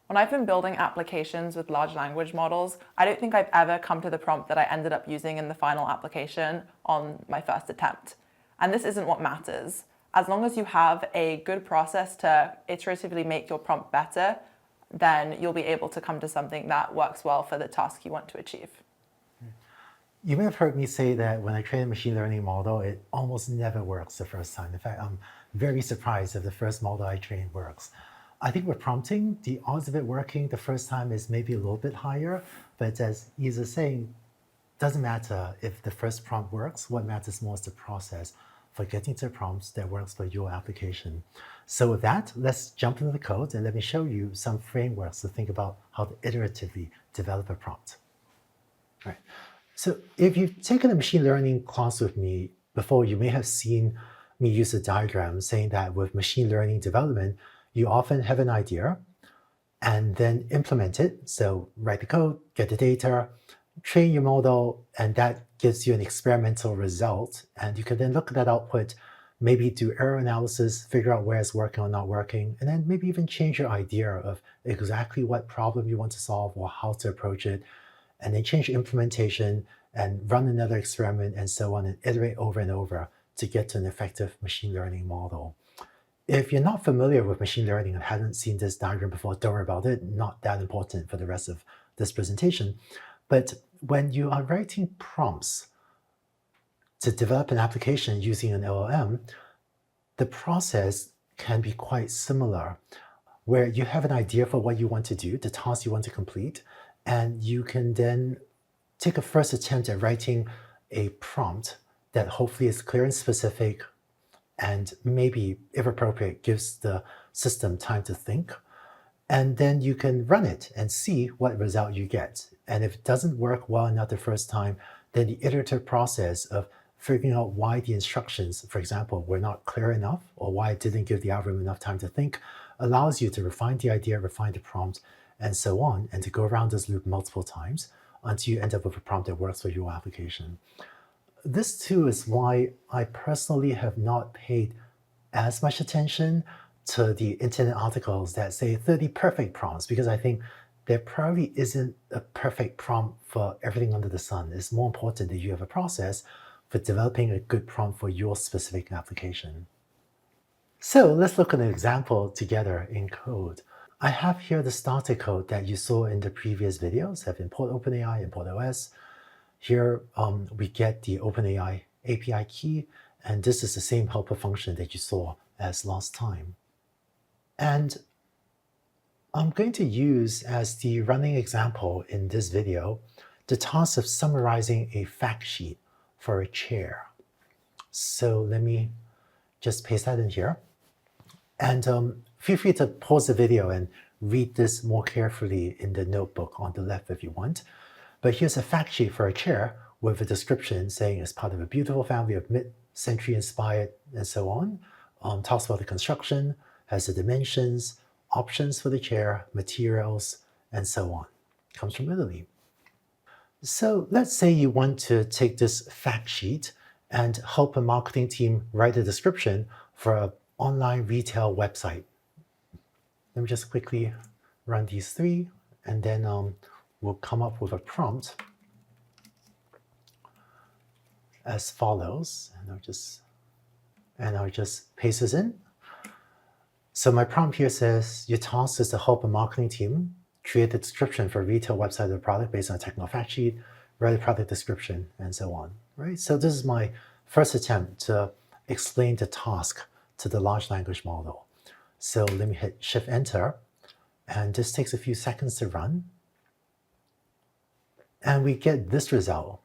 When I've been building applications with large language models, I don't think I've ever come to the prompt that I ended up using in the final application on my first attempt. And this isn't what matters. As long as you have a good process to iteratively make your prompt better, then you'll be able to come to something that works well for the task you want to achieve. You may have heard me say that when I train a machine learning model, it almost never works the first time. In fact, I'm very surprised if the first model I trained works. I think with prompting, the odds of it working the first time is maybe a little bit higher, but as Isa is saying, doesn't matter if the first prompt works. What matters more is the process for getting to prompts that works for your application. So with that, let's jump into the code and let me show you some frameworks to think about how to iteratively develop a prompt. All right. So if you've taken a machine learning class with me before, you may have seen me use a diagram saying that with machine learning development, you often have an idea and then implement it. So write the code, get the data, train your model, and that gives you an experimental result. And you can then look at that output, maybe do error analysis, figure out where it's working or not working, and then maybe even change your idea of exactly what problem you want to solve or how to approach it, and then change implementation and run another experiment and so on, and iterate over and over to get to an effective machine learning model. If you're not familiar with machine learning and haven't seen this diagram before, don't worry about it, not that important for the rest of this presentation. But when you are writing prompts to develop an application using an LLM, the process can be quite similar, where you have an idea for what you want to do, the task you want to complete, and you can then take a first attempt at writing a prompt that hopefully is clear and specific, and maybe, if appropriate, gives the system time to think. And then you can run it and see what result you get. And if it doesn't work well enough the first time, then the iterative process of figuring out why the instructions, for example, were not clear enough, or why it didn't give the algorithm enough time to think, allows you to refine the idea, refine the prompt, and so on, and to go around this loop multiple times until you end up with a prompt that works for your application. This too is why I personally have not paid as much attention to the internet articles that say 30 perfect prompts, because I think there probably isn't a perfect prompt for everything under the sun. It's more important that you have a process for developing a good prompt for your specific application. So let's look at an example together in code. I have here the starter code that you saw in the previous videos. I have import OpenAI, import OS. Here we get the OpenAI API key, and this is the same helper function that you saw as last time. And I'm going to use as the running example in this video the task of summarizing a fact sheet for a chair. So let me just paste that in here. And feel free to pause the video and read this more carefully in the notebook on the left if you want. But here's a fact sheet for a chair with a description saying it's part of a beautiful family of mid-century inspired and so on. Talks about the construction, has the dimensions, options for the chair, materials, and so on. Comes from Italy. So let's say you want to take this fact sheet and help a marketing team write a description for an online retail website. Let me just quickly run these three, and then we'll come up with a prompt as follows. And I'll just paste this in. So my prompt here says, your task is to help a marketing team create the description for a retail website of the product based on a technical fact sheet, write a product description, and so on, right? So this is my first attempt to explain the task to the large language model. So let me hit Shift-Enter, and this takes a few seconds to run. And we get this result.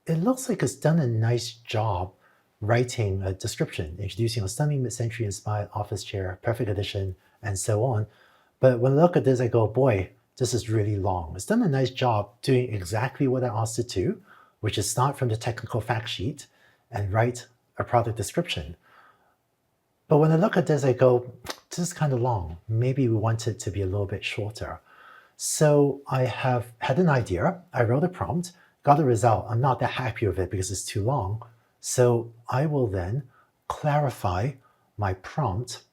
It looks like it's done a nice job writing a description, introducing a stunning mid-century inspired office chair, perfect edition, and so on. But when I look at this, I go, boy, this is really long. It's done a nice job doing exactly what I asked it to, which is start from the technical fact sheet and write a product description. But when I look at this, I go, this is kind of long. Maybe we want it to be a little bit shorter. So I have had an idea. I wrote a prompt, got a result. I'm not that happy with it because it's too long. So I will then clarify my prompt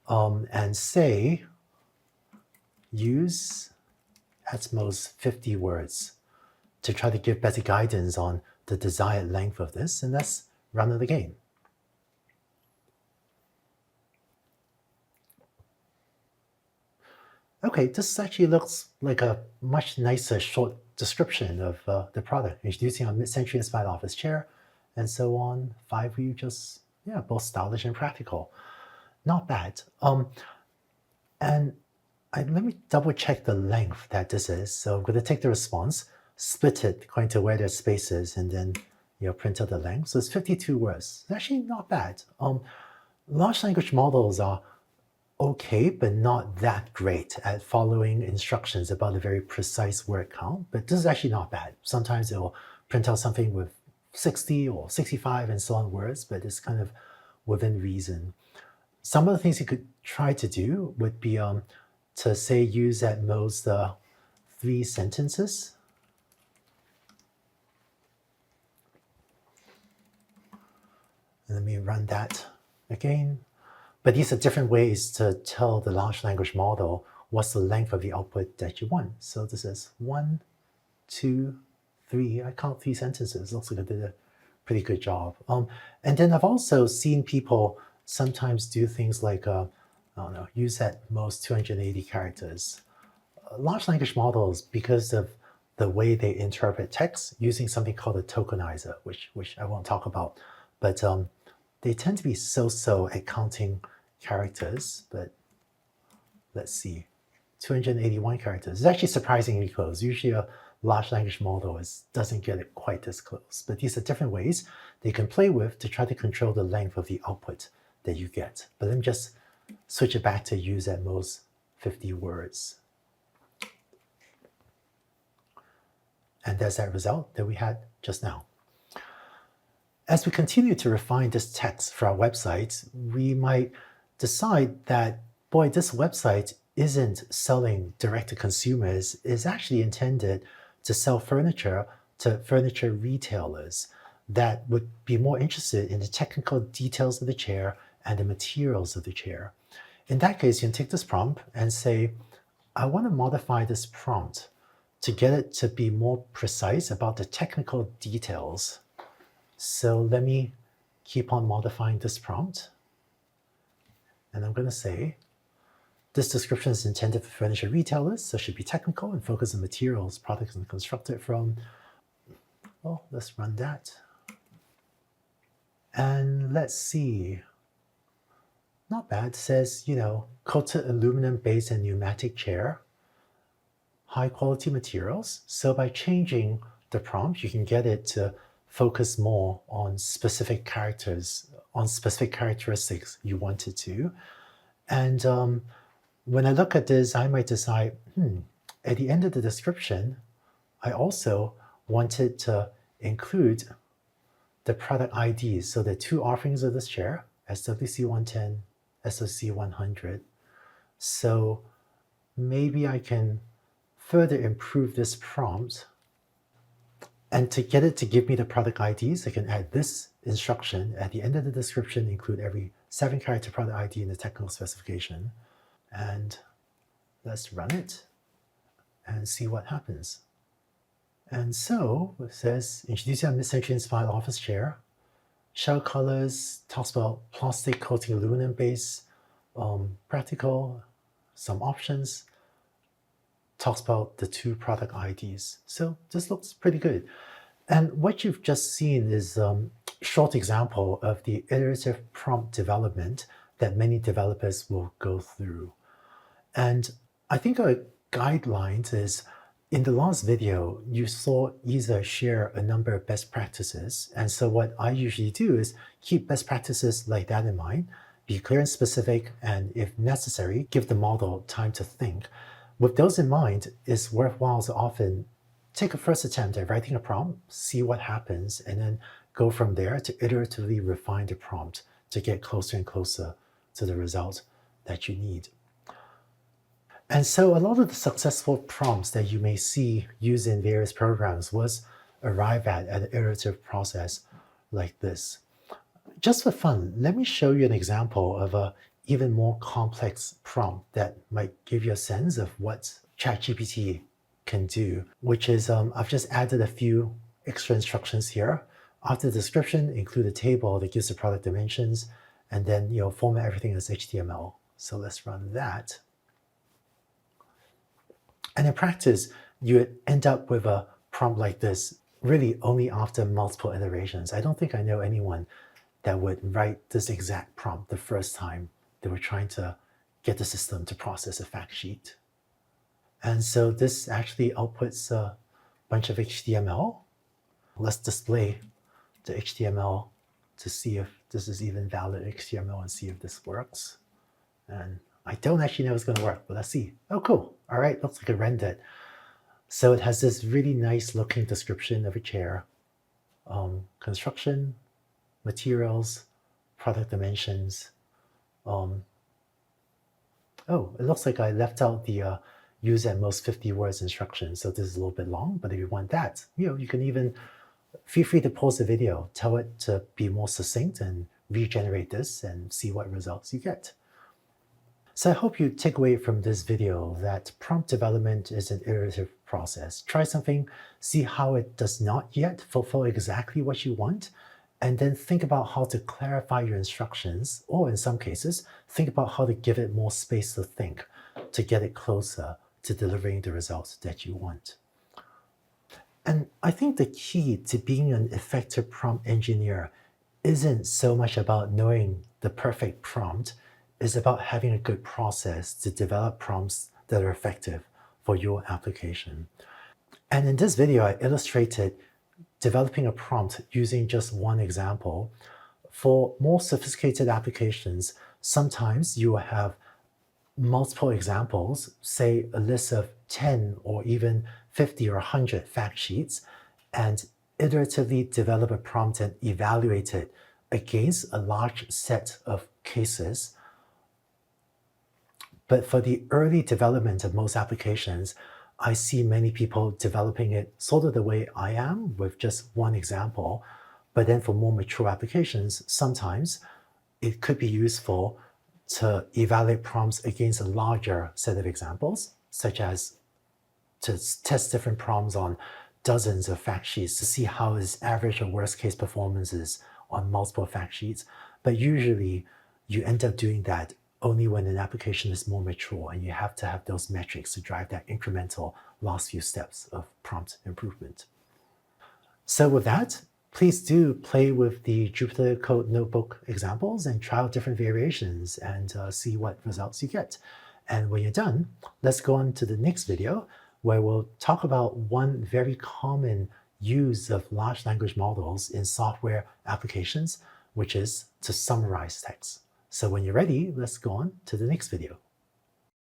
and say, use at most 50 words to try to give better guidance on the desired length of this, and let's run it again. Okay, this actually looks like a much nicer short description of the product. Introducing our mid-century inspired office chair, and so on. 5 view, just, yeah, both stylish and practical. Not bad. And let me double check the length that this is. So I'm going to take the response, split it according to where there's spaces, and then print out the length. So it's 52 words. It's actually not bad. Large language models are okay, but not that great at following instructions about a very precise word count. But this is actually not bad. Sometimes it will print out something with 60 or 65 and so on words, but it's kind of within reason. Some of the things you could try to do would be to say use at most 3 sentences. And let me run that again. But these are different ways to tell the large language model what's the length of the output that you want. So this is 1, 2, 3. I count 3 sentences. Looks like I did a pretty good job. And then I've also seen people sometimes do things like, I don't know, use at most 280 characters. Large language models, because of the way they interpret text, using something called a tokenizer, which I won't talk about, but they tend to be so-so at counting characters, but let's see, 281 characters. It's actually surprisingly close. Usually a large language model doesn't get it quite this close, but these are different ways they can play with to try to control the length of the output that you get. But let me just switch it back to use at most 50 words. And there's that result that we had just now. As we continue to refine this text for our website, we might decide that, boy, this website isn't selling direct to consumers, it's actually intended to sell furniture to furniture retailers that would be more interested in the technical details of the chair and the materials of the chair. In that case, you can take this prompt and say, I want to modify this prompt to get it to be more precise about the technical details. So let me keep on modifying this prompt. And I'm going to say, this description is intended for furniture retailers, so it should be technical and focus on materials products are constructed from. Well, let's run that. And let's see. Not bad. It says, coated aluminum base and pneumatic chair, high quality materials. So by changing the prompt, you can get it to focus more on specific characters, on specific characteristics you want it to. And when I look at this, I might decide, at the end of the description, I also wanted to include the product IDs. So the 2 offerings of this chair, SWC110, SOC100. So maybe I can further improve this prompt. And to get it to give me the product IDs, I can add this instruction at the end of the description, include every 7-character product ID in the technical specification. And let's run it and see what happens. And so it says, introducing a mid-century inspired office chair, shell colors, talks about plastic coating aluminum base, practical, some options, talks about the 2 product IDs. So this looks pretty good. And what you've just seen is a short example of the iterative prompt development that many developers will go through. And I think a guideline is, in the last video, you saw Isa share a number of best practices. And so what I usually do is keep best practices like that in mind, be clear and specific, and if necessary, give the model time to think. With those in mind, it's worthwhile to often take a first attempt at writing a prompt, see what happens, and then go from there to iteratively refine the prompt to get closer and closer to the result that you need. And so a lot of the successful prompts that you may see used in various programs was arrived at an iterative process like this. Just for fun, let me show you an example of a even more complex prompt that might give you a sense of what ChatGPT can do, which is I've just added a few extra instructions here. After the description, include a table that gives the product dimensions, and then format everything as HTML. So let's run that. And in practice, you would end up with a prompt like this really only after multiple iterations. I don't think I know anyone that would write this exact prompt the first time they were trying to get the system to process a fact sheet. And so this actually outputs a bunch of HTML. Let's display the HTML to see if this is even valid HTML and see if this works. And I don't actually know if it's going to work, but let's see. Oh, cool. All right, looks like it rendered. So it has this really nice looking description of a chair, construction, materials, product dimensions. Oh, it looks like I left out the use at most 50 words instruction. So this is a little bit long, but if you want that, you can even feel free to pause the video, tell it to be more succinct and regenerate this and see what results you get. So I hope you take away from this video that prompt development is an iterative process. Try something, see how it does not yet fulfill exactly what you want, and then think about how to clarify your instructions, or in some cases, think about how to give it more space to think to get it closer to delivering the results that you want. And I think the key to being an effective prompt engineer isn't so much about knowing the perfect prompt, it's about having a good process to develop prompts that are effective for your application. And in this video, I illustrated developing a prompt using just one example. For more sophisticated applications, sometimes you will have multiple examples, say a list of 10 or even 50 or 100 fact sheets, and iteratively develop a prompt and evaluate it against a large set of cases. But for the early development of most applications, I see many people developing it sort of the way I am, with just one example. But then for more mature applications, sometimes it could be useful to evaluate prompts against a larger set of examples, such as to test different prompts on dozens of fact sheets to see how its average or worst case performance is on multiple fact sheets. But usually you end up doing that only when an application is more mature and you have to have those metrics to drive that incremental last few steps of prompt improvement. So with that, please do play with the Jupyter Code Notebook examples and try out different variations and see what results you get. And when you're done, let's go on to the next video where we'll talk about one very common use of large language models in software applications, which is to summarize text. So when you're ready, let's go on to the next video.